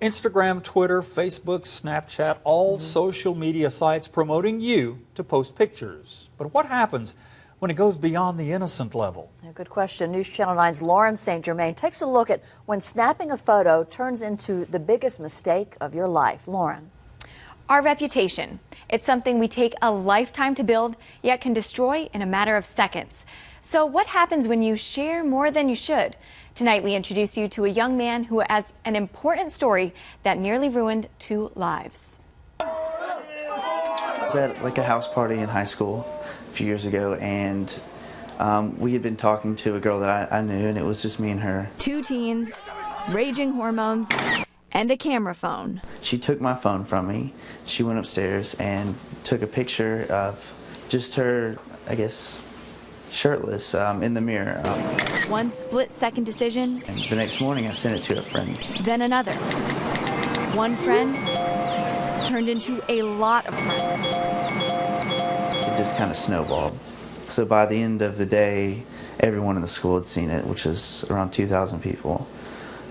Instagram, Twitter, Facebook, Snapchat, all social media sites promoting you to post pictures. But what happens when it goes beyond the innocent level? A good question. News Channel 9's Lauren St. Germain takes a look at when snapping a photo turns into the biggest mistake of your life. Lauren. Our reputation. It's something we take a lifetime to build, yet can destroy in a matter of seconds. So what happens when you share more than you should? Tonight we introduce you to a young man who has an important story that nearly ruined 2 lives. I was at like a house party in high school a few years ago, and we had been talking to a girl that I knew, and it was just me and her. 2 teens, raging hormones, and a camera phone. She took my phone from me. She went upstairs and took a picture of just her, I guess, shirtless in the mirror. One split-second decision. And the next morning I sent it to a friend. Then another. One friend turned into a lot of friends. It just kind of snowballed. So by the end of the day, everyone in the school had seen it, which was around 2,000 people.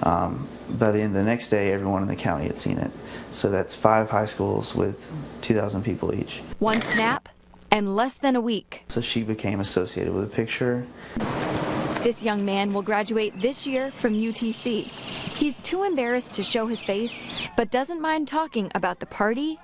By the end of the next day, everyone in the county had seen it. So that's 5 high schools with 2,000 people each. One snap, and less than a week. So she became associated with the picture. This young man will graduate this year from UTC. He's too embarrassed to show his face, but doesn't mind talking about the party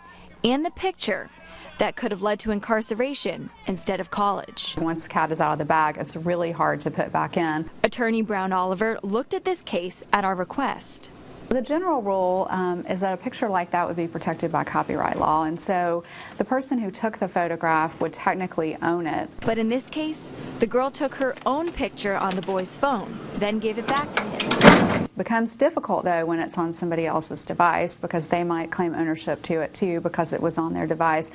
and the picture that could have led to incarceration instead of college. Once the cat is out of the bag, it's really hard to put back in. Attorney Brown Oliver looked at this case at our request. The general rule is that a picture like that would be protected by copyright law, and so the person who took the photograph would technically own it. But in this case, the girl took her own picture on the boy's phone, then gave it back to him. It becomes difficult, though, when it's on somebody else's device, because they might claim ownership to it, too, because it was on their device.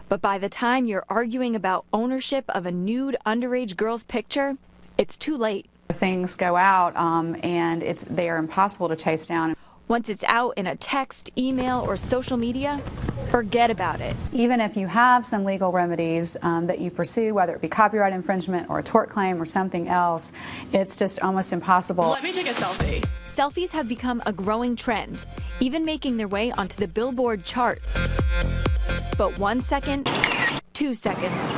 But by the time you're arguing about ownership of a nude underage girl's picture, it's too late. Things go out and they are impossible to chase down. Once it's out in a text, email, or social media, forget about it. Even if you have some legal remedies that you pursue, whether it be copyright infringement or a tort claim or something else, it's just almost impossible. Let me take a selfie. Selfies have become a growing trend, even making their way onto the Billboard charts. But 1 second, 2 seconds.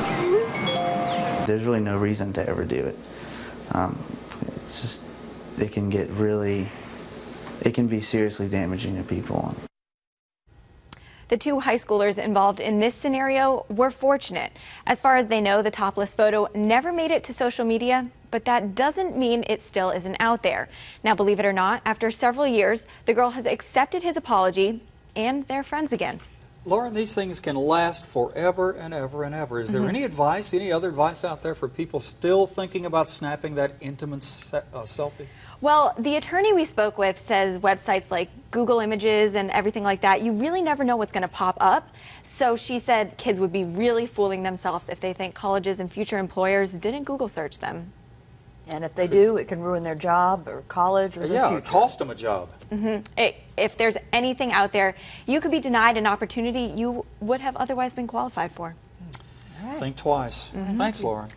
There's really no reason to ever do it. It's just, it can be seriously damaging to people. The 2 high schoolers involved in this scenario were fortunate. As far as they know, the topless photo never made it to social media, but that doesn't mean it still isn't out there. Now, believe it or not, after several years, the girl has accepted his apology and they're friends again. Lauren, these things can last forever and ever and ever. Is there any advice, any other advice out there for people still thinking about snapping that intimate selfie? Well, the attorney we spoke with says websites like Google Images and everything like that, you really never know what's going to pop up. So she said kids would be really fooling themselves if they think colleges and future employers didn't Google search them. And if they do, it can ruin their job or college or their future. It cost them a job. If there's anything out there, you could be denied an opportunity you would have otherwise been qualified for. Think twice. Thanks, Lauren.